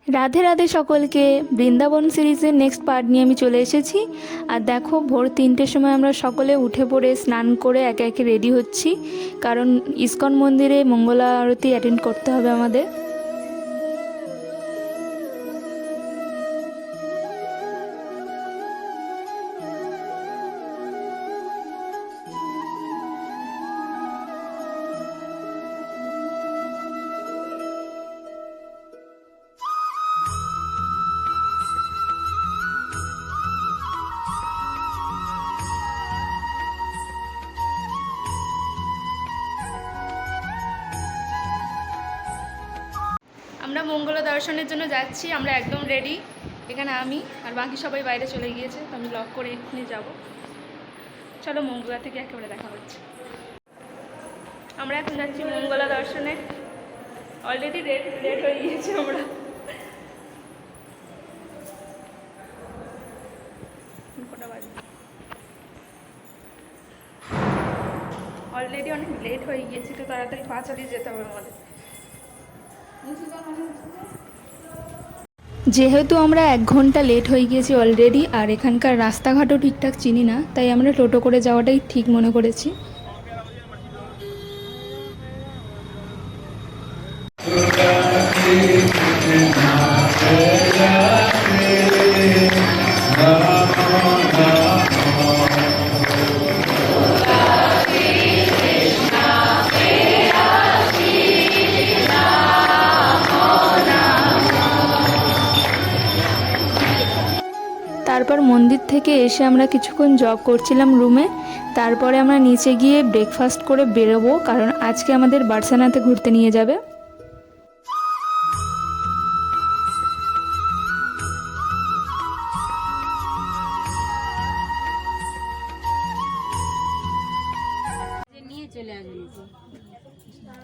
রাধে রাধে সকলকে। বৃন্দাবন সিরিজের next part নিয়ে আমি চলে এসেছি। আর দেখো, ভোর 3টের সময় আমরা সকলে উঠে পড়ে স্নান করে একে একে রেডি হচ্ছি, কারণ ইস্কন মন্দিরে মঙ্গলা আরতি অ্যাটেন্ড করতে হবে আমাদের। আমরা মঙ্গলা দর্শনের জন্য যাচ্ছি, আমরা একদম রেডি। এখানে আমি আর বাকি সবাই বাইরে চলে গিয়েছে, তো আমি লক করে এখানে যাব। চলো, মঙ্গলা থেকে একেবারে দেখা হচ্ছে। আমরা এখন যাচ্ছি মঙ্গলা দর্শনে। অলরেডি রেড হয়ে গিয়েছি আমরা। অলরেডি অনেক লেট হয়ে গিয়েছি, তো তাড়াতাড়ি পা চালিয়ে যেতে হবে আমাদের। যেহেতু আমরা 1 ঘন্টা লেট হয়ে গিয়েছি অলরেডি, আর এখানকার রাস্তাঘাটও ঠিকঠাক চিনি না, তাই আমরা টোটো করে যাওয়াটাই ঠিক মনে করেছি। তারপর মন্দির থেকে এসে আমরা কিছুক্ষণ জব করছিলাম রুমে। তারপরে আমরা নিচে গিয়ে ব্রেকফাস্ট করে বেরোবো, কারণ আজকে আমাদের বার্সানাতে ঘুরতে নিয়ে যাবে।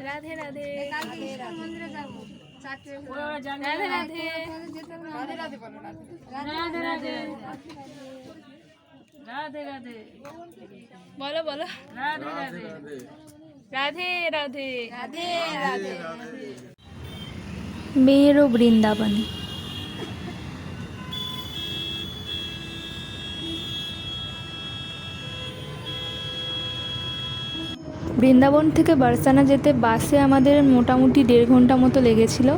রাধে রাধে। রাধে রাধে। রাধে রাধে। বলো বলো। রাধে রাধে। রাধে রাধে। রাধে রাধে। মেরো বৃন্দাবন। বৃন্দাবন থেকে বার্সানা যেতে বাসে আমাদের মোটামুটি 1.5 ঘন্টা মতো লেগেছিল।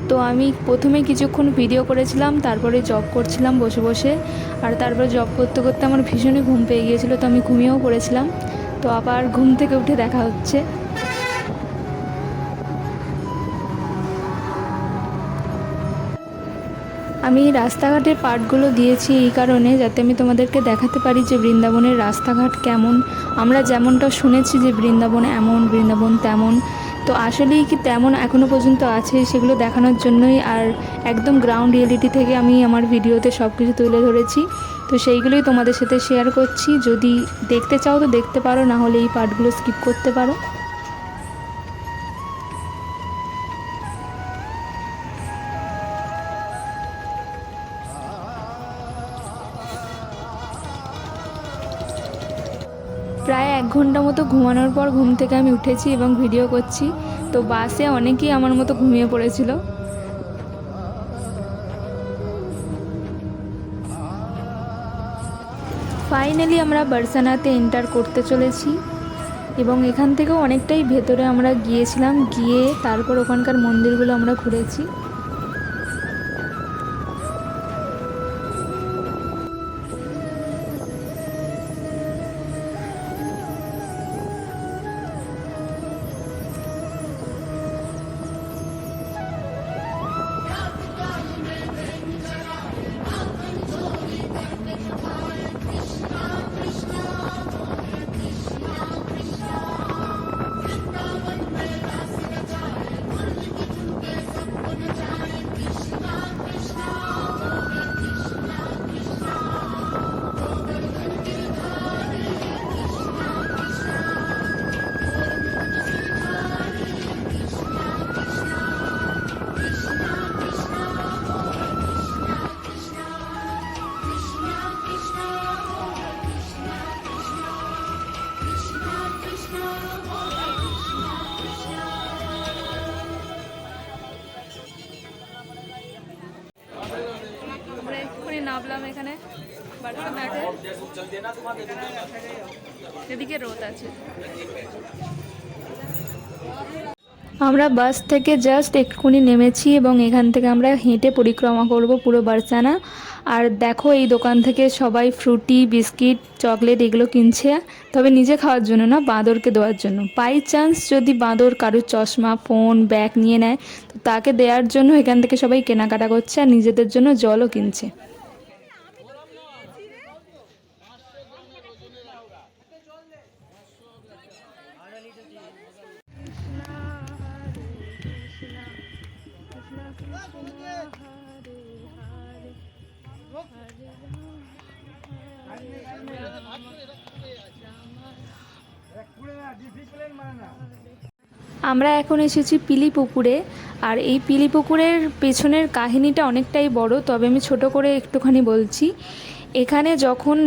তো আমি প্রথমে কিছুক্ষণ ভিডিও করেছিলাম, তারপরে জব করছিলাম বসে বসে। আর তারপরে জব করতে করতে আমার ভীষণই ঘুম পেয়ে গিয়েছিলো, তো আমি ঘুমিয়েও পড়েছিলাম। তো আবার ঘুম থেকে উঠে দেখা হচ্ছে। আমি রাস্তাঘাটের পার্টগুলো দিয়েছি এই কারণে, যাতে আমি তোমাদেরকে দেখাতে পারি যে বৃন্দাবনের রাস্তাঘাট কেমন। আমরা যেমনটা শুনেছি যে বৃন্দাবন এমন, বৃন্দাবন তেমন, তো আসলেই কি তেমন এখনও পর্যন্ত আছে সেগুলো দেখানোর জন্যই। আর একদম গ্রাউন্ড রিয়েলিটি থেকে আমি আমার ভিডিওতে সব কিছু তুলে ধরেছি, তো সেইগুলোই তোমাদের সাথে শেয়ার করছি। যদি দেখতে চাও তো দেখতে পারো, না হলে এই পার্টগুলো স্কিপ করতে পারো। প্রায় 1 ঘন্টা মতো ঘুমানোর পর ঘুম থেকে আমি উঠেছি এবং ভিডিও করছি। তো বাসে অনেকেই আমার মতো ঘুমিয়ে পড়েছিল। ফাইনালি আমরা বার্সানাতে এন্টার করতে চলেছি, এবং এখান থেকেও অনেকটাই ভেতরে আমরা গিয়েছিলাম। গিয়ে তারপর ওখানকার মন্দিরগুলো আমরা ঘুরেছি। উঠলাম এখানে বারসা ম্যাটে, এদিকে রোদ আছে। আমরা বাস থেকে জাস্ট একটুখানি নেমেছি এবং এখান থেকে আমরা হেঁটে পরিক্রমা করব পুরো বারসানা। আর দেখো এই দোকান থেকে সবাই ফ্রুটি, বিস্কিট, চকলেট এগুলো কিনছে, তবে নিজে খাওয়ার জন্য না, বাঁদরকে দেওয়ার জন্য। বাই চান্স যদি বাঁদর কারোর চশমা, ফোন, ব্যাগ নিয়ে নেয়, তো তাকে দেওয়ার জন্য এখান থেকে সবাই কেনাকাটা করছে আর নিজেদের জন্য জলও কিনছে। আমরা এখন এসেছি পিলি পুকুরে। আর এই পিলি পুকুরের পেছনের কাহিনীটা অনেকটাই বড়, তবে আমি ছোট করে একটুখানি বলছি। এখানে যখন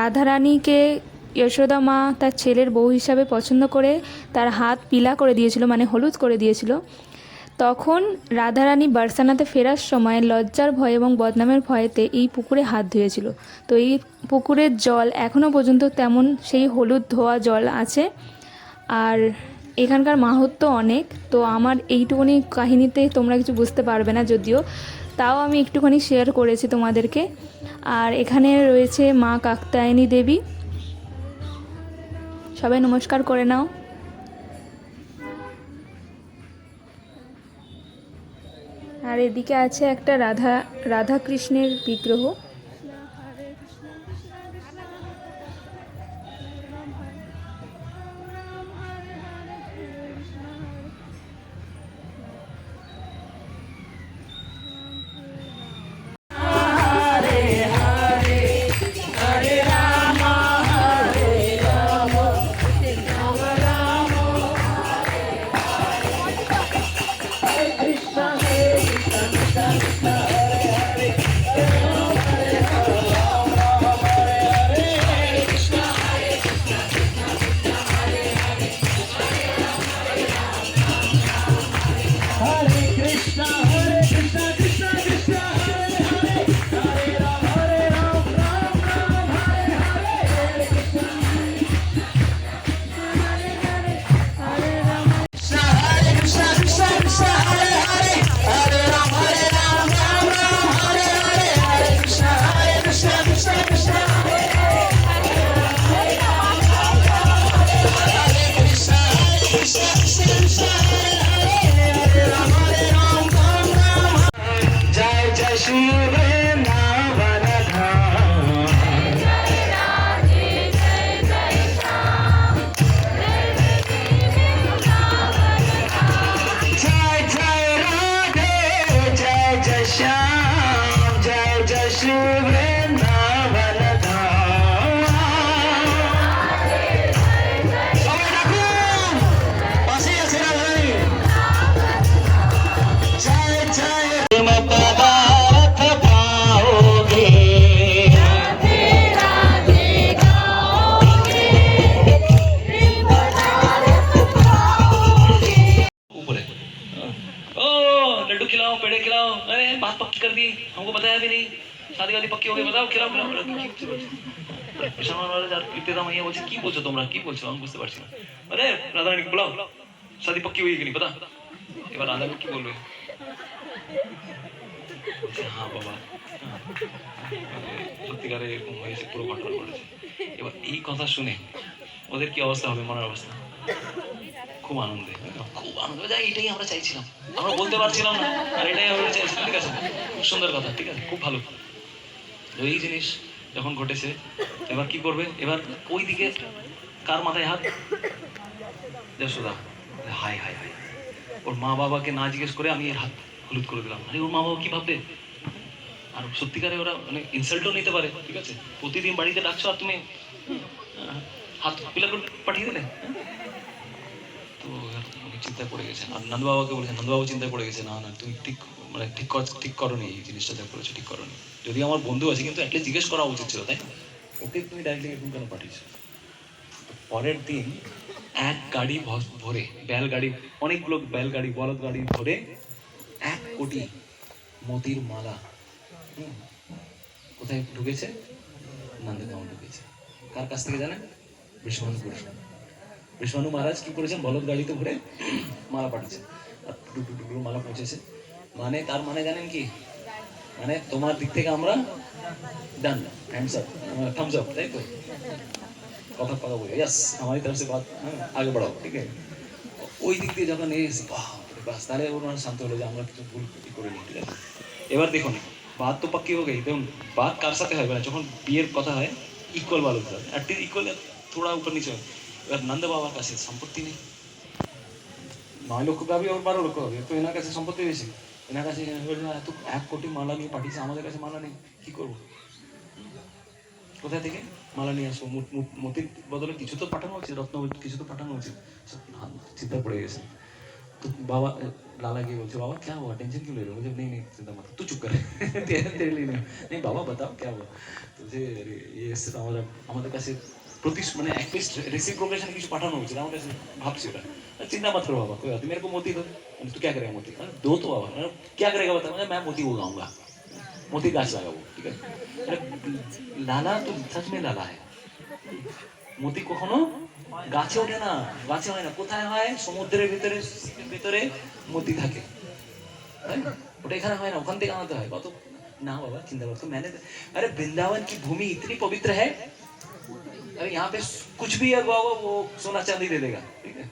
রাধারানীকে যশোদা মা তার ছেলের বউ হিসাবে পছন্দ করে তার হাত পিলা করে দিয়েছিল, মানে হলুদ করে দিয়েছিল, তখন রাধারানী বারসানাতে ফেরার সময় লজ্জার ভয় এবং বদনামের ভয়েতে এই পুকুরে হাত ধুয়েছিল। তো এই পুকুরের জল এখনও পর্যন্ত তেমন সেই হলুদ ধোয়া জল আছে। আর এখানকার মাহাত্ম্য অনেক। তো আমার এইটুকুনি কাহিনীতে তোমরা কিছু বুঝতে পারবে না যদিও, তাও আমি একটুখানি শেয়ার করেছি তোমাদেরকে। আর এখানে রয়েছে মা কাত্যায়নী দেবী, সবাই নমস্কার করে নাও। আর এদিকে আছে একটা রাধা কৃষ্ণের বিগ্রহ। बात पक्की कर दी, हमको बताया भी नहीं, शादी वादी पक्की हो गई, बताओ खिलाओ खिलाओ। মাইয়া বলছে কি বলছো তোমরা, কি বলছো আমি বুঝতে পারছি না। আরে রাধারানী বলাও শাদি পক্কি হয়ে গেলি পতা। এবার রাধারানী কি বলবে? হ্যাঁ বাবা, সত্যিকারে এরকম হয়েছে, পুরো ঘটনা ঘটেছে। এবার এই কথা শুনে ওদের কি অবস্থা হবে, মনের অবস্থা? খুব আনন্দে, খুব আনন্দ। যাই, এটাই আমরা চাইছিলাম, আমরা বলতে পারছিলাম না, আর এটাই আমরা চাইছিলাম। ঠিক আছে, খুব সুন্দর কথা, ঠিক আছে, খুব ভালো। এই জিনিস যখন ঘটেছে, এবার কি করবে? এবার ওই দিকে কার মাথায় হাত? যশোদা। হাই হাই হাই, ওর মা বাবাকে না জিজ্ঞেস করে আমি এর হাত হলুদ করে দিলাম। আরে ওর মা বাবা কি ভাববে? আর সত্যিকারে ওরা মানে ইনসাল্টও নিতে পারে। ঠিক আছে, প্রতিদিন বাড়িতে ডাকছো আর তুমি হাত পিলা করে পাঠিয়ে দিলে। তো চিন্তা পড়ে গেছে, আর নন্দ বাবাকে বলেছে, নন্দ বাবু চিন্তায় পড়ে গেছে, না না তুমি ঠিক করোনি, এই জিনিসটা যা করেছো ঠিক করোনি। যদি আমার বন্ধু আছে, কিন্তু অ্যাটলিস্ট জিজ্ঞেস করা উচিত ছিল, তাই না? ওকে তুমি ডাইরেক্টলি এরকম কেন পাঠিয়েছো? পরের দিন এক গাড়ি ভরে বেলগাড়ি, অনেকগুলো বেলগাড়ি, বলদ গাড়ি ভরে 1 কোটি মোতির মালা কোথায় ঢুকেছে? নন্দগাঁও ঢুকেছে। কার কাছ থেকে জানেন? বৃষভানুপুর। বৃষভানু মহারাজ কি করেছেন? বলদ গাড়িতে ঘুরে মালা পাঠিয়েছেন, আর টুকরো টুকরো মালা পৌঁছেছে। মানে তার মানে জানেন কি? মানে তোমার দিক থেকে আমরা ডান, হ্যান্ডস আপ, থামস আপ, তাই তো? কথা কথা বলে यस हमारी तरफ से बात आगे बढ़ाओ, ठीक है। ওই দিক দিয়ে যখন এসে বাস, তাহলে ওর মানে শান্ত হলো যে আমরা কিছু ভুল করে নিই, ঠিক আছে। এবার দেখুন, বাদ তো পাক্কি হয়ে গেই। দেখুন বাদ কার সাথে হয়, মানে যখন বিয়ের কথা হয় ইকুয়াল বালক হয়, অ্যাটলিস্ট ইকুয়াল, थोड़ा ऊपर नीचे হয়। এবার নন্দ বাবার কাছে সম্পত্তি নেই, 9 লক্ষ পাবি ওর 12 লক্ষ হবে, তো এনার কাছে সম্পত্তি বেশি। এনার কাছে এত 1 কোটি মালা নিয়ে পাঠিয়েছে, আমাদের কাছে মালা নেই, কি করবো? কোথায় থেকে মালা নিয়ে আসবো? মতির বদলে কিছু তো পাঠানো উচিত, রত্ন কিছু তো পাঠানো উচিত। চিন্তা পড়ে গেছে। तो बाबा लाला की बोलते बाबा क्या हुआ, टेंशन क्यों ले रहे हो? मुझे नहीं नहीं चिंता मत, तू चुप कर तेरे लिए नहीं बाबा बताओ क्या हुआ। तुझे ये আমাদের কাছে মানে অ্যাটলিস্ট রেসিপ্রোকেশন কিছু পাঠানো উচিত, আমার কাছে ভাবছি ওটা। चिंता मत करो बाबा, कोई बात नहीं, मेरे को मोती दो। तू क्या करेगा मोती? दो तो बाबा, क्या करेगा बता? मैं मोती उगाऊंगा, मोती गाछ लगाबो, ठीक है। लाला तो सच में लाला है। মতি কখনো গাছে ওঠে না, গাছে হয় না, কোথায় হয়? সমুদ্রের ভিতরে, ভিতরে মতি থাকে, তাই না? ওটা এখানে হয় না, ওখান থেকে আনাতে হয়। কত না বাবা, চিন্তা করতো मैंने, अरे वृंदावन की भूमि इतनी पवित्र है, अरे यहाँ पे कुछ भी अगवा वो सोना चांदी दे देगा, ठीक है।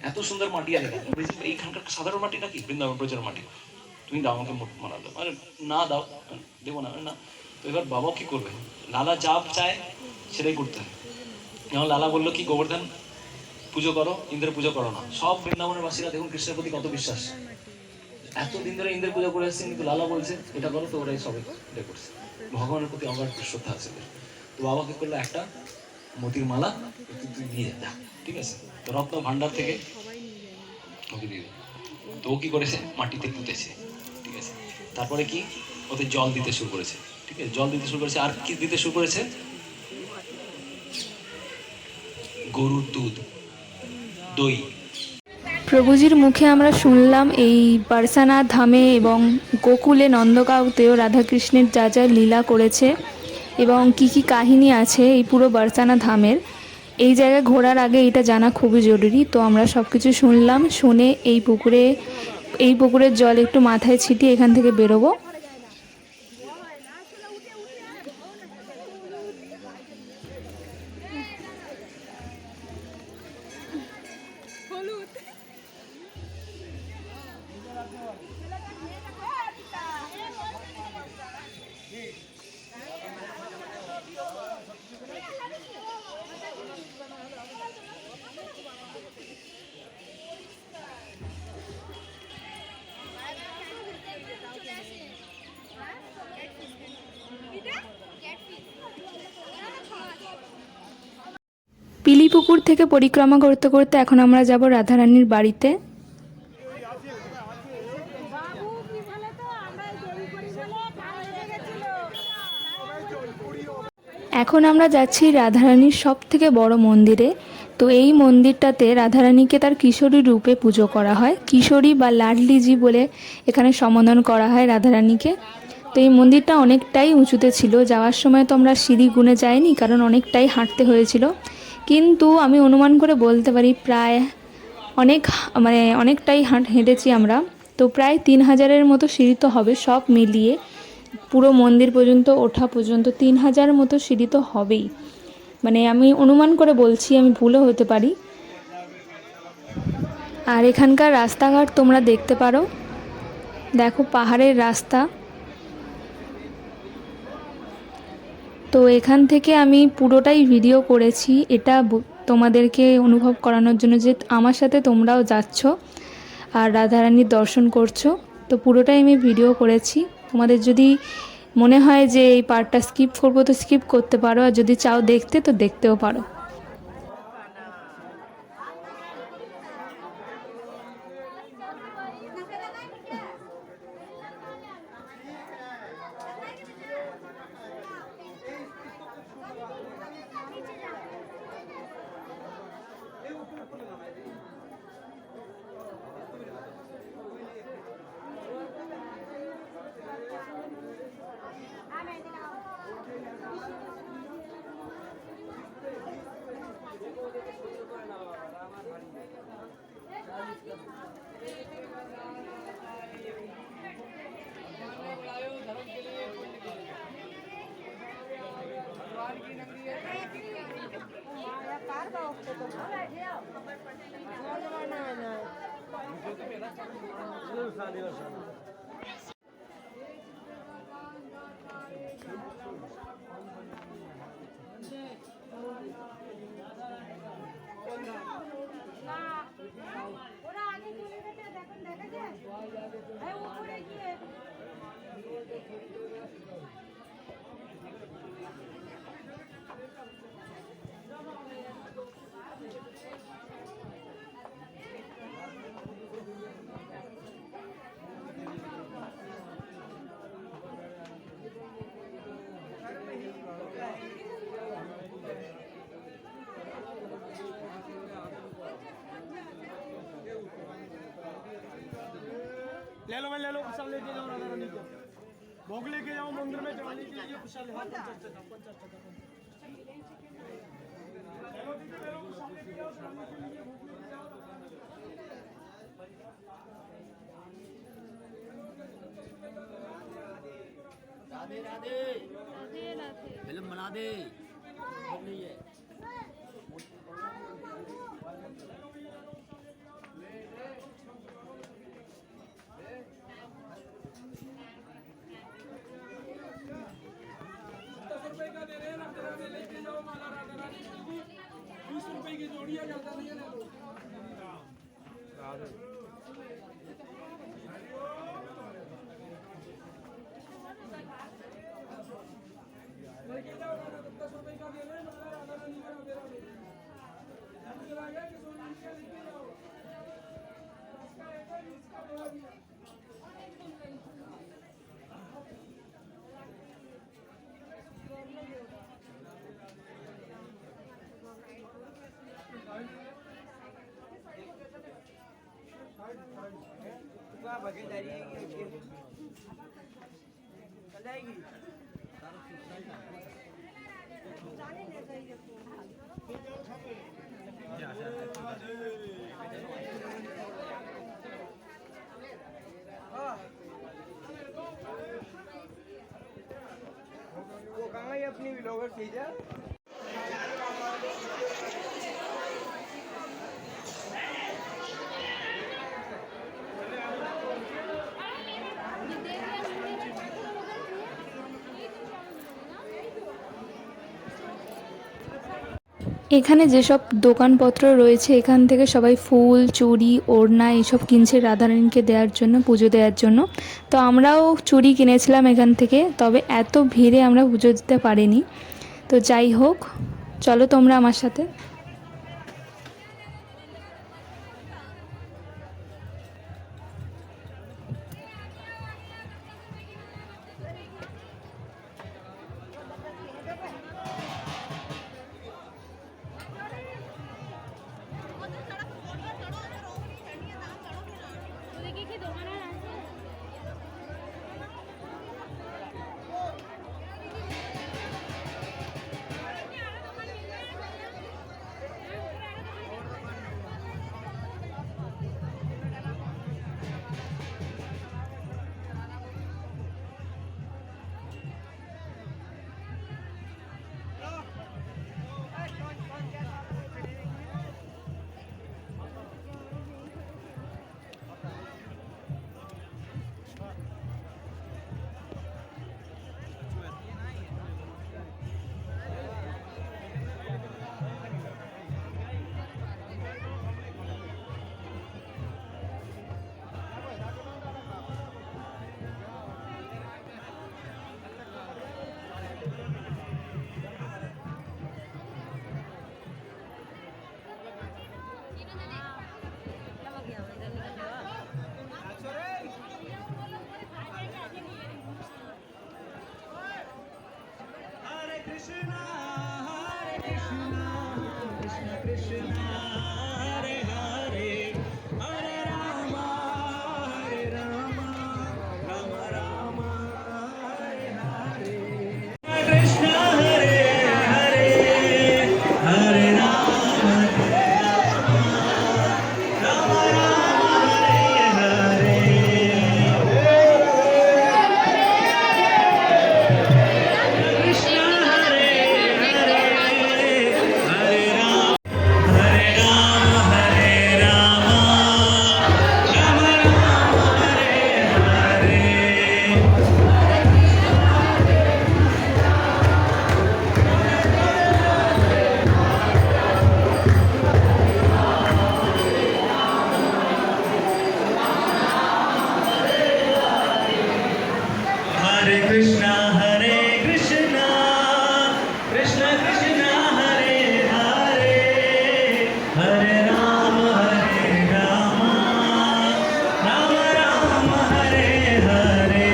এত সুন্দর মাটি আনেগা। এইখানকার সাধারণ মাটি নাকি বৃন্দাবন ব্রজের মাটি? তুমি দাও আমাকে মালা দাও, আরে না দাও, দেবো না না। তো এবার বাবা কি করবে? লালা যা চায় সেটাই করতে হয়। যেমন লালা বললো কি, গোবর্ধন পুজো করো, ইন্দ্রের পুজো করো না। সব বৃন্দাবনের বাসীরা দেখুন কৃষ্ণের প্রতি কত বিশ্বাস, এতদিন ধরে ইন্দ্রের পুজো করে আসছেন, কিন্তু লালা বলছে এটা করো, তো ওরাই সবাই এটা করছে। ভগবানের প্রতি অগাধ শ্রদ্ধা আছে। তো বাবা কি করলো, একটা মতির মালা তুই নিয়ে যা, ঠিক আছে। তো রত্ন ভান্ডার থেকে ওকে দিয়ে, তো ও কি করেছে? মাটিতে পুঁতেছে, ঠিক আছে। তারপরে কি, ওতে জল দিতে শুরু করেছে, ঠিক আছে। জল দিতে শুরু করেছে, আর কি দিতে শুরু করেছে? গরুর দুধ, দই। প্রভুজির মুখে আমরা শুনলাম এই বারসানা ধামে এবং গোকুলে নন্দগাঁওতেও রাধাকৃষ্ণের যা যা লীলা করেছে এবং কি কি কাহিনী আছে এই পুরো বারসানা ধামের। এই জায়গায় ঘোরার আগে এটা জানা খুবই জরুরি। তো আমরা সব কিছু শুনলাম, শুনে এই পুকুরের জল একটু মাথায় ছিটিয়ে এখান থেকে বেরোবো। পিলিপুকুর থেকে পরিক্রমা করতে করতে এখন আমরা যাব রাধারানীর বাড়িতে। এখন আমরা যাচ্ছি রাধারানীর সব থেকে বড় মন্দিরে। তো এই মন্দিরটাতে রাধারানীকে তার কিশোরী রূপে পুজো করা হয়, কিশোরী বা লাডলিজি বলে এখানে সম্বোধন করা হয় রাধারানীকে। তো এই মন্দিরটা অনেকটাই উঁচুতে ছিল, যাওয়ার সময় তো আমরা সিঁড়ি গুনে যাইনি, কারণ অনেকটাই হাঁটতে হয়েছিল। কিন্তু আমি অনুমান করে বলতে পারি প্রায় অনেকটাই হেঁটেছি আমরা। তো প্রায় 3000-এর মতো সিঁড়ি তো হবে সব মিলিয়ে, পুরো মন্দির পর্যন্ত ওঠা পর্যন্ত 3000 মতো সিঁড়ি তো হবেই। মানে আমি অনুমান করে বলছি, আমি ভুলও হতে পারি। আর এখানকার রাস্তাঘাট তোমরা দেখতে পারো, দেখো পাহাড়ের রাস্তা। তো এখান থেকে আমি পুরোটাই ভিডিও করেছি, এটা তোমাদেরকে অনুভব করানোর জন্য যে আমার সাথে তোমরাও যাচ্ছ আর রাধারানীর দর্শন করছো। তো পুরোটাই আমি ভিডিও করেছি। তোমাদের যদি মনে হয় যে এই পার্টটা স্কিপ করবো তো স্কিপ করতে পারো, আর যদি চাও দেখতে তো দেখতেও পারো। ওরা আগে চলে গেছে, দেখুন দেখা যায় উপরে গিয়ে ले लो भाई ले लो, प्रसाद लेके जाओ राधा रानी को, भोग लेके जाओ मंदिर में चढ़ाने के लिए प्रसाद ले लो, दीदी ले लो, प्रसाद लेके जाओ चढ़ाने के लिए, भोग लेके जाओ। राधे राधे फिल्म बना दे बन रही है। ₹10 का दे रहे हैं, राधा रानी लेके जाओ माला, राधा रानी की 20 रुपए की जोड़ी है, ज्यादा नहीं है ना। लेके जाओ राधा, ₹10 का दे रहे हैं, माला राधा रानी का, राधे राधे। मुझे लगा कि सोनी का लेके जाओ, इसका एक है, इसका बोला दिया। वो कहाँ है अपनी व्लॉगर चीज है। এখানে যেসব দোকানপত্র রয়েছে এখান থেকে সবাই ফুল, চুড়ি, ওড়না এইসব কিনছে রাধারানীকে দেওয়ার জন্য, পুজো দেওয়ার জন্য। তো আমরাও চুড়ি কিনেছিলাম এখান থেকে, তবে এত ভিড়ে আমরা পুজো দিতে পারিনি। তো যাই হোক, চলো তোমরা আমার সাথে। Krishna Krishna Krishna Hare Hare Hare Rama Rama Rama Hare Hare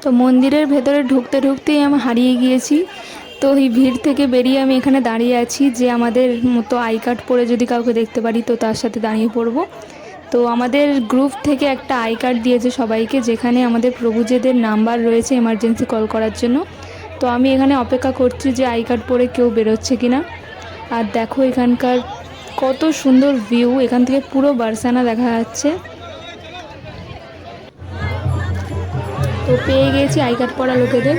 তো মন্দিরের ভেতরে ঢুকতে ঢুকতেই আমি হারিয়ে গিয়েছি। তো এই ভিড় থেকে বেরিয়ে আমি এখানে দাঁড়িয়ে আছি যে আমাদের মতো আই কার্ড পরে যদি কাউকে দেখতে পারি তো তার সাথে দাঁড়িয়ে পড়ব। তো আমাদের গ্রুপ থেকে একটা আই কার্ড দিয়েছে সবাইকে, যেখানে আমাদের প্রভুজেদের নাম্বার রয়েছে এমার্জেন্সি কল করার জন্য। তো আমি এখানে অপেক্ষা করছি যে আই কার্ড পরে কেউ বেরোচ্ছে কিনা। আর দেখো এখানকার কত সুন্দর ভিউ, এখান থেকে পুরো বার্সানা দেখা যাচ্ছে। তো পেয়ে গেছি আই কার্ড পরা লোকেদের,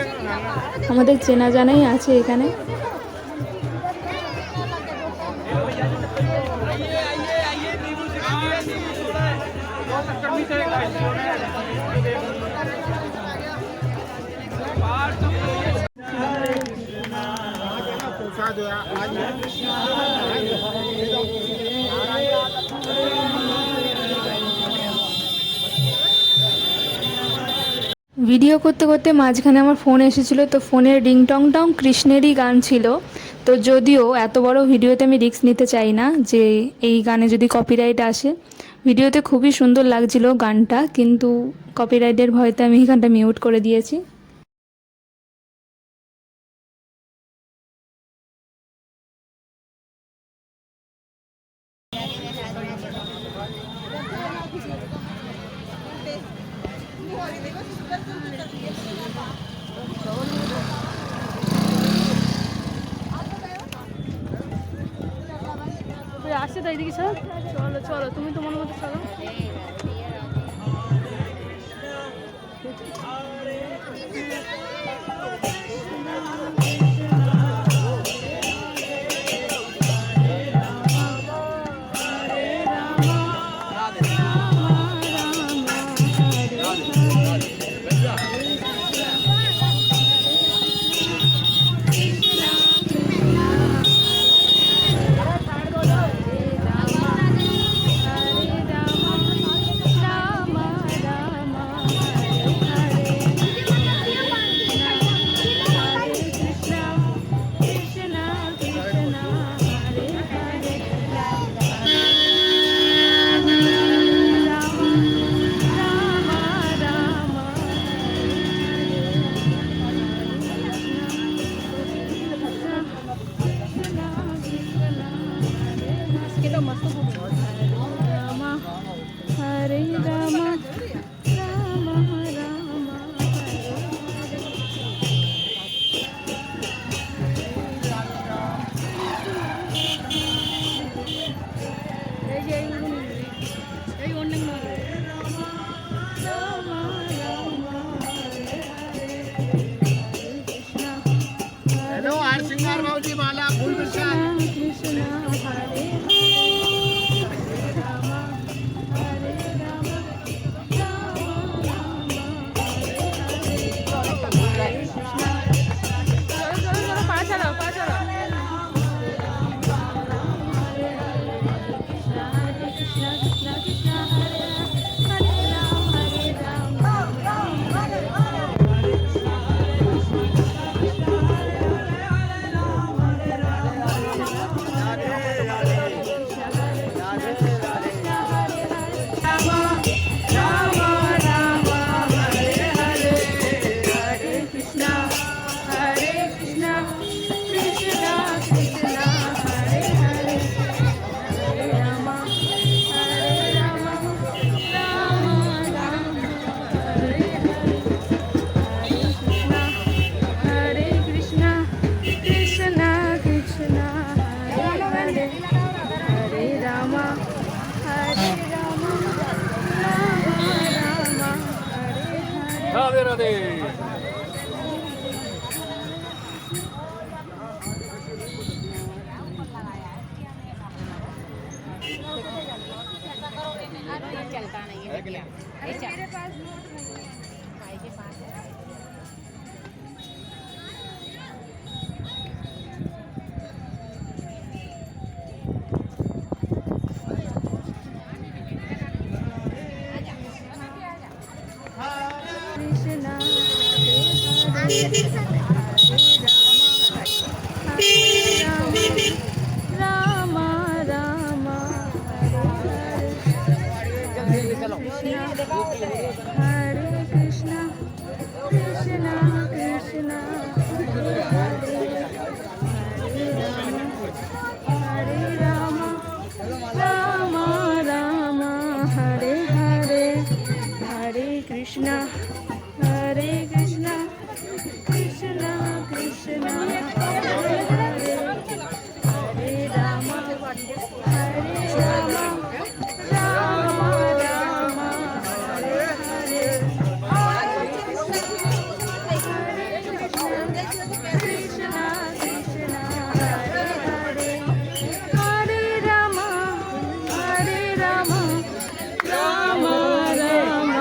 আমাদের চেনা জানাই আছে এখানে। ভিডিও করতে করতে মাঝখানে আমার ফোন এসেছিলো, তো ফোনের রিংটংটাও কৃষ্ণেরই গান ছিল। তো যদিও এত বড় ভিডিওতে আমি রিস্ক নিতে চাই না যে এই গানে যদি কপিরাইট আসে। ভিডিওতে খুবই সুন্দর লাগছিল গানটা, কিন্তু কপিরাইটের ভয়তে আমি এই গানটা মিউট করে দিয়েছি। আসছে তো এইদিকে চলো চলো চলো, তুমি তোমার মতো চলো। राधे राधे मेरे पास नोट नहीं है भाई के पास है कृष्णा राम राम हरे कृष्णा कृष्णा कृष्णा हरे राम राम राम हरे हरे हरे कृष्णा कृष्णा कृष्णा कृष्णा हरे हरे हरे राम राम राम हरे हरे कृष्णा कृष्णा हरे हरे हरे राम राम राम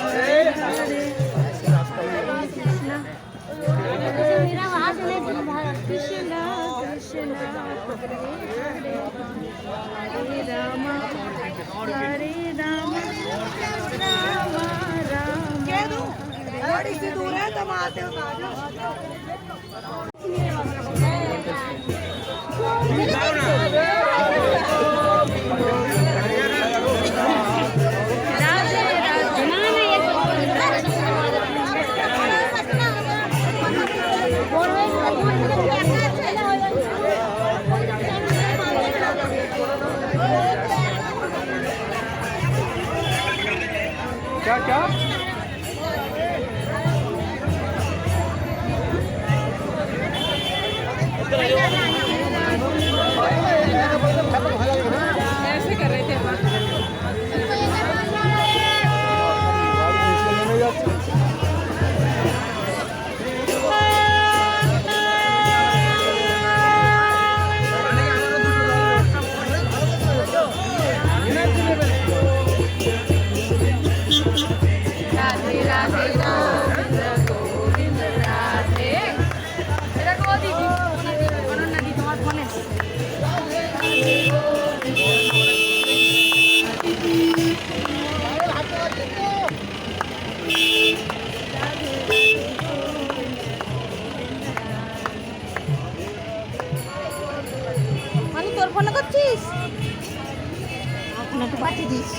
हरे हरे कृष्णा कृष्णा कृष्णा हरे राम राम थोड़ी सी दूर है तुम आते हो क्या क्या ऐसे कर रहे थे राधे राधे गोविंद गोविंद राधे এটা কো দিদি অনন্যা দি তোমার ফোনে মানে তোর ফোনে করছিস আপনাকে পাঠিয়ে দিস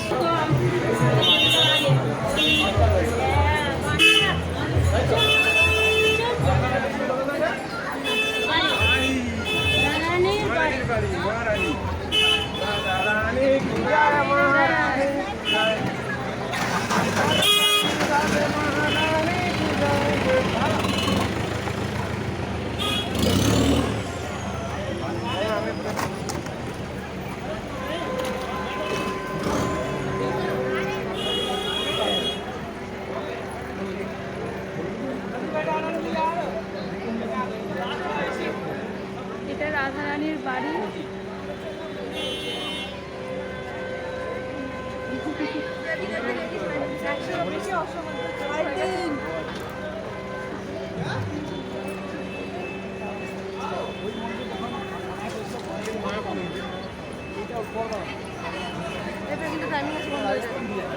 এটা রাধারানীর বাড়ি এটা কিন্তু টাইমিং আছে বন্ধ হয়ে যাবে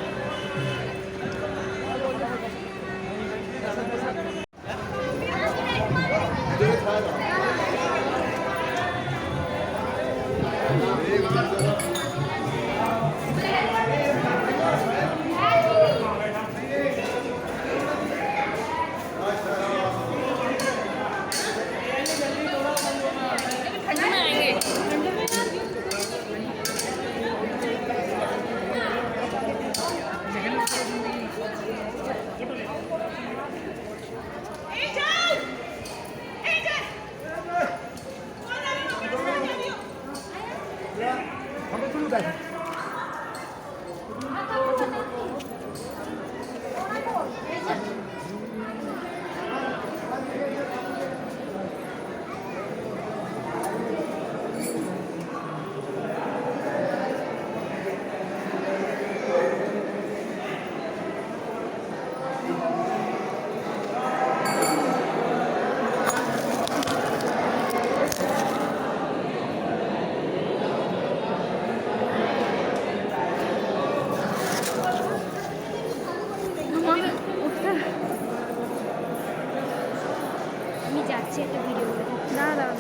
যাচ্ছি একটা ভিডিও করে। না দাঁড়া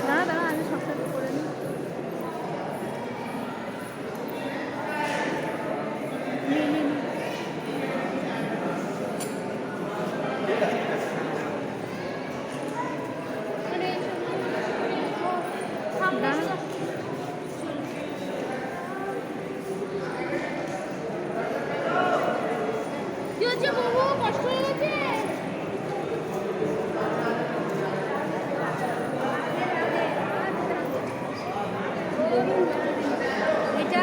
না দাঁড়া আমি সবটা করে নিই। কি হচ্ছে বাবু, কষ্ট হয়ে গেছে? এটা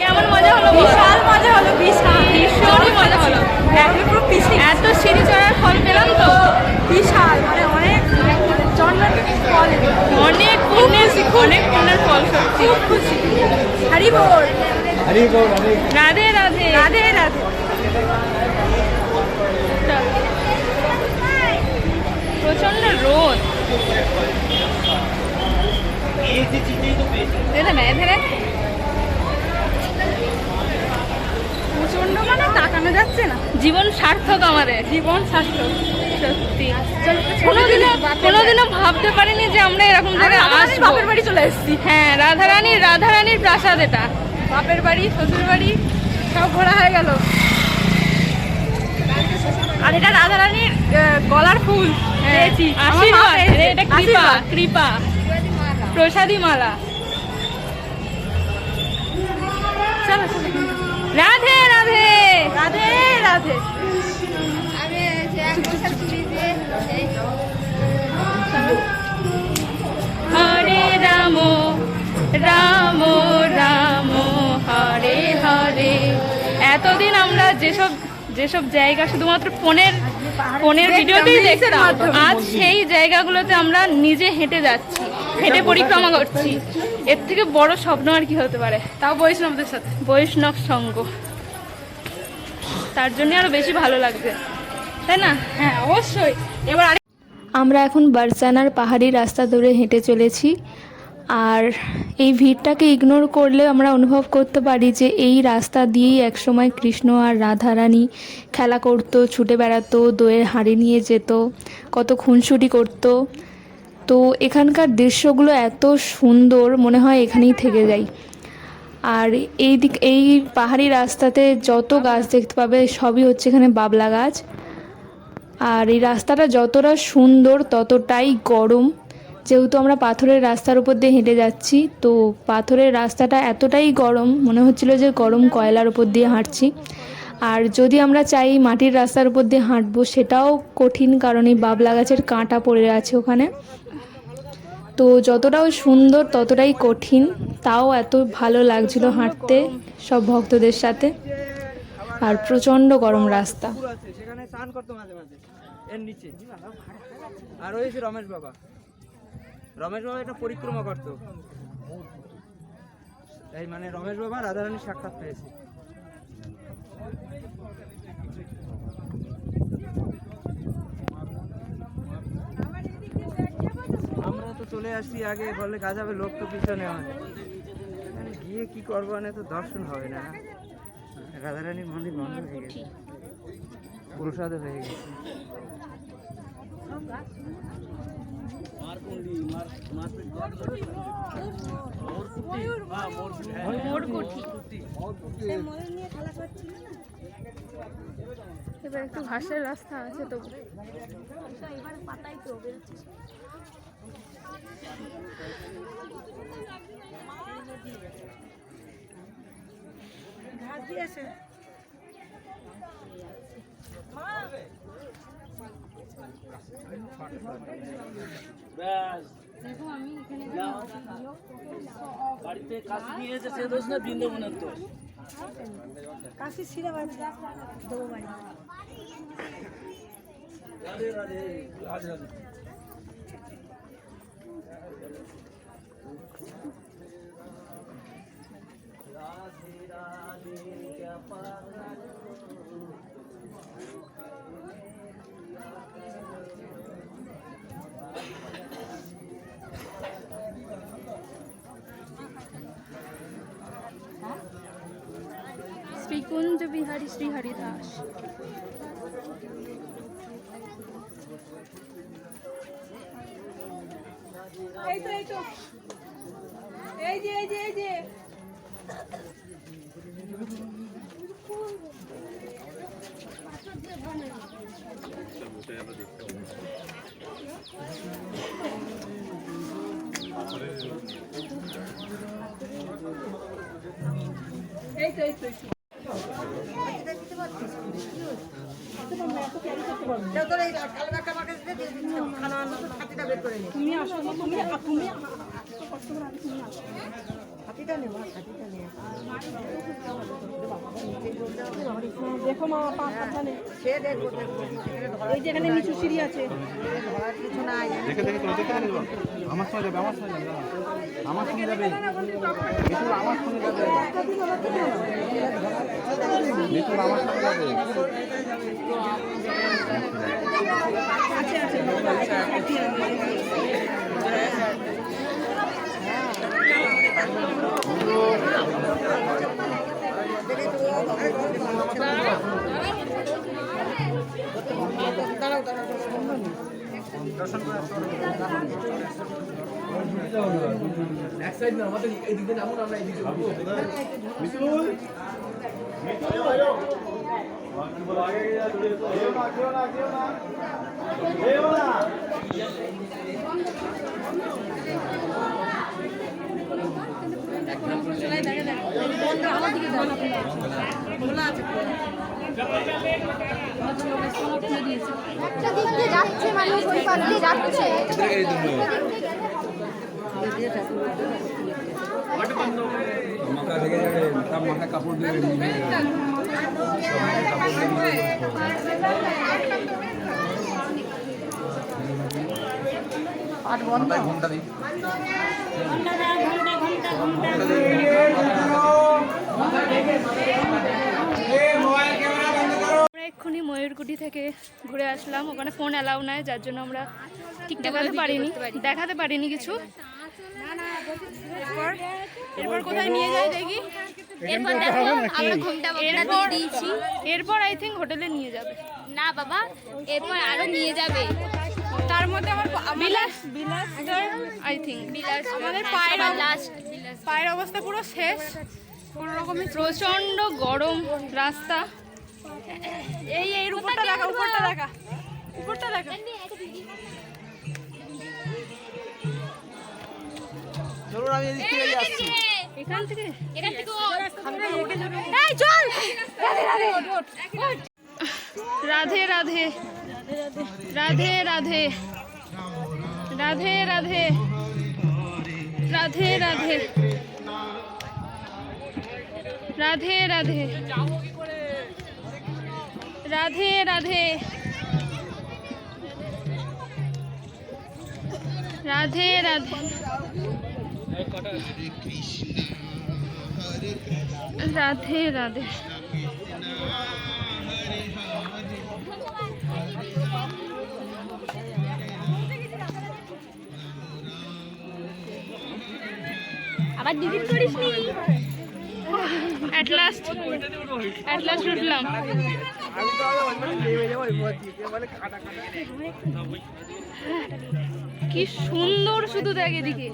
কেমন মজা হলো? বিশাল মজা হলো, বিশাল ভীষণই মজা হলো। পুরো এত সিঁড়ি চড়ার ফল পেলাম তো বিশাল, মানে অনেক জন্মের ফল, অনেক পুণ্যের ফল, সত্যি খুব খুশি। হরি বল, রাধে রাধে, রাধে রাধে। প্রচন্ড রোদ, প্রচন্ড, মানে তাকানো যাচ্ছে না। জীবন সার্থক, আমাদের জীবন সার্থক সত্যি। কোনোদিনও ভাবতে পারিনি যে আমরা এরকম জায়গায় আসবো। বাপের বাড়ি চলে এসেছি। হ্যাঁ, রাধারানীর প্রাসাদ, এটা বাপের বাড়ি, শ্বশুর বাড়ি সব ঘোরা হয়ে গেল। আর এটা রাধারানীর গলার ফুল পেয়েছি, আশীর্বাদ, এটা কৃপা, কৃপা প্রসাদী মালা। চলো রাধে রাধে, রাধে রাধে। হরে রাম রাম রাম হরে হরে। এতদিন আমরা যেসব জায়গা শুধুমাত্র ফোনের ভিডিওতেই দেখতাম, আজ সেই জায়গাগুলোতে আমরা নিজে হেঁটে যাচ্ছি, হেঁটে পরিক্রমা করছি। এর থেকে বড় স্বপ্ন আর কি হতে পারে? তাও বৈষ্ণবদের সাথে, বৈষ্ণব সঙ্গ। তার জন্য আরো বেশি ভালো লাগবে, তাই না? হ্যাঁ অবশ্যই। এবার আমরা এখন বারসানার পাহাড়ি রাস্তা ধরে হেঁটে চলেছি। আর এই ভিড়টাকে ইগনোর করলে আমরা অনুভব করতে পারি যে এই রাস্তা দিয়েই একসময় কৃষ্ণ আর রাধারানী খেলা করতো, ছুটে বেড়াতো, দইয়ের হাঁড়ি নিয়ে যেত, কত খুনসুটি করতো। তো এখানকার দৃশ্যগুলো এত সুন্দর, মনে হয় এখানেই থেকে যাই। আর এই পাহাড়ি রাস্তাতে যত গাছ দেখতে পাবে সবই হচ্ছে এখানে বাবলা গাছ। আর এই রাস্তাটা যতটা সুন্দর ততটাই গরম, যেহেতু আমরা পাথরের রাস্তার উপর দিয়ে হেঁটে যাচ্ছি। তো পাথরের রাস্তাটা এতটাই গরম, মনে হচ্ছিল যে গরম কয়লার উপর দিয়ে হাঁটছি। আর যদি আমরা চাই মাটির রাস্তার উপর দিয়ে হাঁটবো, সেটাও কঠিন, কারণ এই বাবলা গাছের কাঁটা পড়ে আছে ওখানে। তো যতটাও সুন্দর ততটাই কঠিন, তাও এত ভালো লাগছিল হাঁটতে সব ভক্তদের সাথে। আর প্রচণ্ড গরম রাস্তা। পুকুর আছে, সেখানে স্নান করতো মাঝে মাঝে এর নিচে। আর ওই যে রমেশ বাবা এটা পরিক্রমা করতো। এই মানে রমেশ বাবা রাধারানীর সাক্ষাৎ পেয়েছে। আমরা তো চলে আসছি আগে, বলে গাজাবে লোক তো পিছনে হয়, এখানে গিয়ে কি করবো না, তো দর্শন হবে না। রাধারানীর মন্দির বন্ধ হয়ে গেছে, প্রসাদ হয়ে গেছে। এবার একটু ঘাসের রাস্তা আছে তো। ঘাস দিয়েছে। বাড়িতে কাশি নিয়ে এসে সে দোষ না, বৃন্দাবনের দোষ। কাশি ছিঁড়ে বাড়ি দেবো বাড়ি। রাধে রাধে রাধে রাধে। শ্রীকুঞ্জ বিহারী শ্রী হরিদাস। এই তো এই তো এই যে এই যে এই যে এই তো এই তো তুমি আসো না, তুমি দেখো মা, পা সাবধানে। এই যেখানে নিচু সিঁড়ি আছে, দেখে দেখে তো দেখে নেব। আমার সঙ্গে যাবে, আমার সঙ্গে যাবে, আমার সঙ্গে যাবে, মিঠুন আমার সঙ্গে যাবে, মিঠুন আমার সঙ্গে যাবে। আছে আছে যাচ্ছে মানুষ ওই পাশ দিয়ে যাচ্ছে। মাথা থেকে যাবে, তার মাথায় কাপড় দেবে, ঘন্টা দিই। আমরা এক্ষুনি ময়ূরকুটি থেকে ঘুরে আসলাম। ওখানে ফোন অ্যালাউ নাই, যার জন্য আমরা ঠিক দেখাতে পারিনি কিছু। এরপর কোথায় নিয়ে যাই দেখি। এরপর আই থিঙ্ক হোটেলে নিয়ে যাবে। না বাবা, এরপর আরো নিয়ে যাবে। তার মধ্যে আমার বিলাস আই থিঙ্ক আমাদের পায়ের অবস্থা পুরো শেষ। কোনো রকমের প্রচন্ড গরম রাস্তা। এই উপরটা দেখা, উপরটা দেখা। চলুন আমি এদিক থেকে যাচ্ছি। এখান থেকে রাধে রাধে রাধে রাধে রাধে রাধে রাধে রাধে রাধে রাধে। রাধে রাধে রাধে রাধে রাধে রাধে। আবার ডিলিট করিসনি? অ্যাট লাস্ট উঠলাম। কি সুন্দর, শুধু দেখ এদিকে।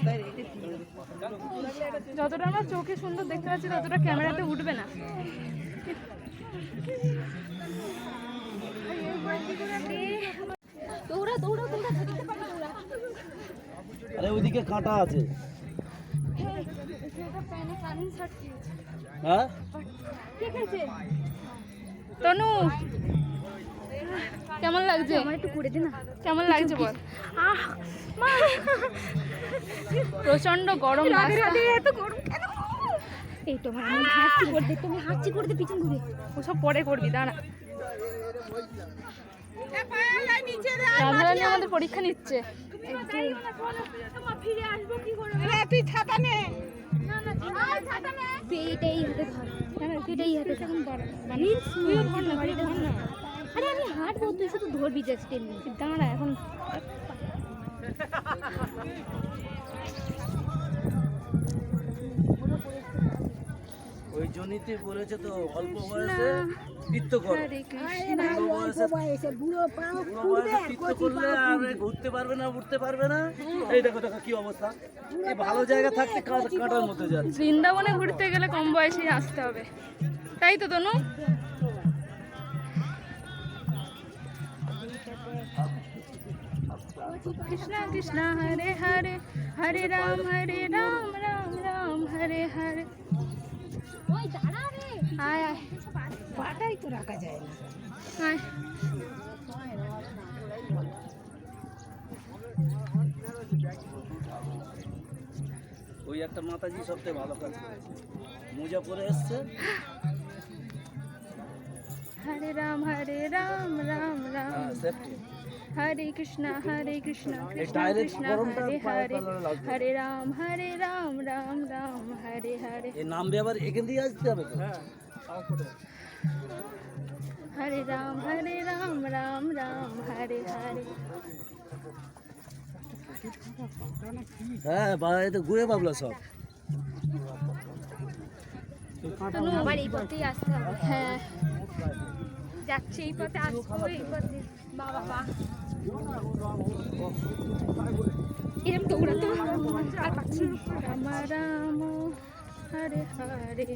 যতটা আমরা চোখে সুন্দর দেখতে পাচ্ছি ততটা ক্যামেরাতে উঠবে না। দৌড়া দৌড়া দৌড়া, ধরতে পারবি দৌড়া। আরে ওইদিকে কাঁটা আছে। হ্যাঁ তনু কেমন লাগছে? আমার একটু করে দে না। কেমন লাগছে বল? প্রচন্ড গরম। এত গরম কেন? এই তো আমার, আমি হাঁচি করে দে, তুমি হাঁচি করে দে পিছন ঘুরে। ওসব পরে করবি, দাঁড়া। রাধারানী আমাদের পরীক্ষা নিচ্ছে। ফিরে আসবো কি করে? তুই ছাতা নে। পেটেই হাতে ধর, পেটেই হাতে এখন ধর। তুইও ধর না, তুইও ধর না। আরে আমি হাঁটবো, তুই শুধু ধরবি জাস্ট এমনি। দাঁড়া এখন। ওই জনিতে বলেছে তো অল্প বয়সে নৃত্য করো। বুড়ো বয়সে নৃত্য করলে আর ঘুরতে পারবে না, উঠতে পারবে না। এই দেখো দেখো কি অবস্থা। এই ভালো জায়গা থাকতে কাঁটার মধ্যে যাচ্ছে। বৃন্দাবনে ঘুরতে গেলে কম বয়সেই আসতে হবে, তাই তো তনু? কৃষ্ণ কৃষ্ণ হরে হরে, হরে রাম রাম রাম হরে হরে। ওই দাঁড়া রে, আয় আয় পাটাই তো রাখা যায় না। আয়। ওই একটা মাতাজি সবচেয়ে ভালো কাজ করেছে, মোজা পরে এসছে। হরে রাম রাম রাম সেফটি। হরে কৃষ্ণ কৃষ্ণ direct কৃষ্ণ গরমটা হরে পায়ে হরে, তলায় লাগবে। হরে রাম রাম রাম হরে হরে। এই নামবে আবার এখান দিয়ে আসতে হবে তো। হরে রাম রাম রাম হরে হরে। হ্যাঁ বা এটা ঘুরে ভাবলা সব। আবার এই পথেই আসতে হবে। হ্যাঁ যাচ্ছে এই পথে, আসবো এই পথে। বাবা বাহ, এরকম দৌড়াতে আর পাচ্ছি না। রাম রাম হরে হরে।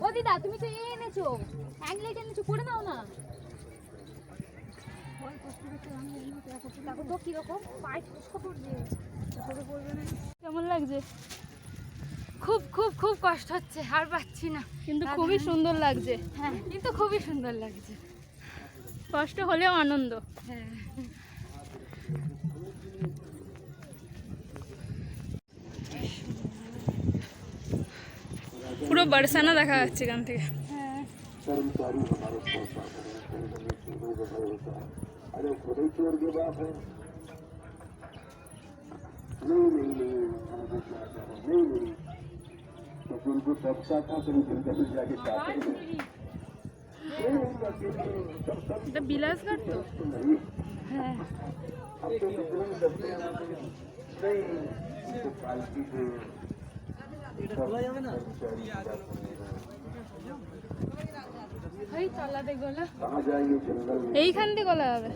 ও দিদা, তুমি তো এনেছো, হ্যাংলাইট এনেছো, পরে নাও না। তো কিরকম পায়ে ফুসকা পড়বে, পড়বে না। কেমন লাগছে? খুব খুব খুব কষ্ট হচ্ছে, আর পাচ্ছি না। কিন্তু খুবই সুন্দর লাগছে। হ্যাঁ, কিন্তু খুবই সুন্দর লাগছে। কষ্ট হলেও আনন্দ। হ্যাঁ, পুরো বরসানা দেখা যাচ্ছে এখান থেকে। এটা বিলাসঘাট তো। হ্যাঁ। এটা খোলা যাবে না। এই চলাতে গলা, এইখান দিয়ে গলা হবে।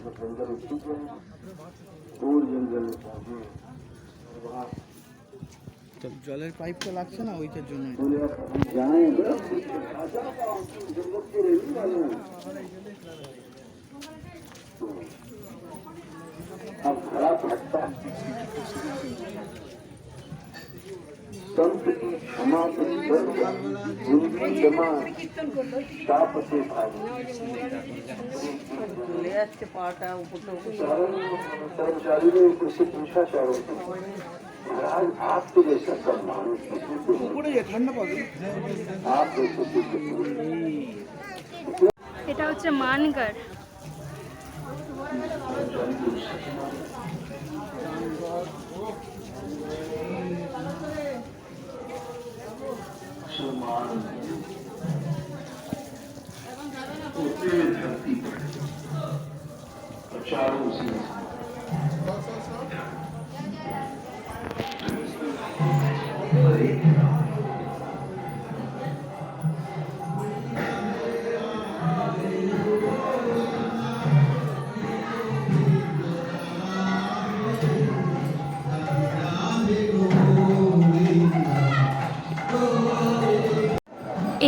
জলের পাইপ তো লাগছে না, ওইটার জন্য। संत की क्षमा जिनकी क्षमा ताप से भारी চলে যাচ্ছে পাটা উপরটা উপর। कर्मचारी ने ऊपर से पूछा चारों से महाराज आपके जैसा सम्मान किसी को नहीं। आप जैसे दिव्य पुरुष এটা হচ্ছে মানগড়। मुसलमान उतरे धरती पर चारों से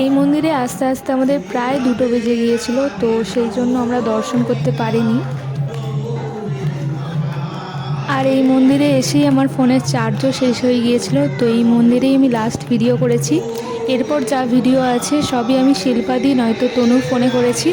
এই মন্দিরে আস্তে আস্তে আমাদের প্রায় 2টো বেজে গিয়েছিল, তো সেই জন্য আমরা দর্শন করতে পারিনি। আর এই মন্দিরে এসেই আমার ফোনের চার্জও শেষ হয়ে গিয়েছিল, তো এই মন্দিরেই আমি লাস্ট ভিডিও করেছি। এরপর যা ভিডিও আছে সবই আমি শিল্পাদি নয়তো তনুর ফোনে করেছি।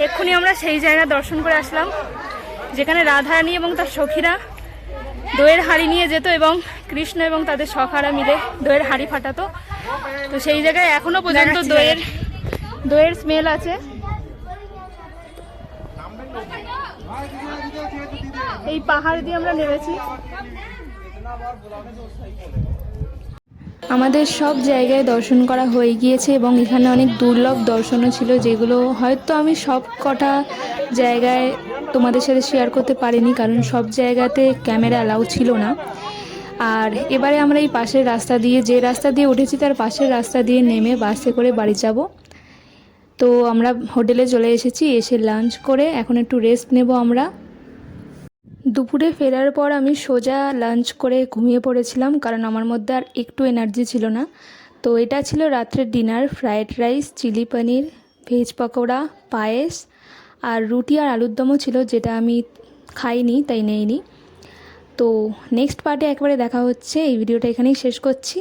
এক্ষুনি আমরা সেই জায়গা দর্শন করে আসলাম যেখানে রাধারানী এবং তার সখীরা দইয়ের হাঁড়ি নিয়ে যেত এবং কৃষ্ণ এবং তাদের সখারা মিলে দইয়ের হাঁড়ি ফাটাতো। তো সেই জায়গায় এখনো পর্যন্ত দইয়ের স্মেল আছে। এই পাহাড় দিয়ে আমরা নেমেছি। আমাদের সব জায়গায় দর্শন করা হয়ে গিয়েছে এবং এখানে অনেক দুর্লভ দর্শনও ছিল, যেগুলো হয়তো আমি সব কটা জায়গায় তোমাদের সাথে শেয়ার করতে পারিনি, কারণ সব জায়গাতে ক্যামেরা অ্যালাউ ছিল না। আর এবারে আমরা এই পাশের রাস্তা দিয়ে, যে রাস্তা দিয়ে উঠেছি তার পাশের রাস্তা দিয়ে নেমে বাসে করে বাড়ি যাব। তো আমরা হোটেলে চলে এসেছি, এসে লাঞ্চ করে এখন একটু রেস্ট নেব আমরা। দুপুরে ফেরার পর আমি সোজা লাঞ্চ করে ঘুমিয়ে পড়েছিলাম, কারণ আমার মধ্যে আর একটু এনার্জি ছিল না। তো এটা ছিল রাত্রের ডিনার, ফ্রায়েড রাইস, চিলি পনির, ভেজ পকোড়া, পায়েস আর রুটি আর আলুর দমও ছিল, যেটা আমি খাইনি তাই নেইনি। তো নেক্সট পার্টে একবারে দেখা হচ্ছে। এই ভিডিওটা এখানেই শেষ করছি।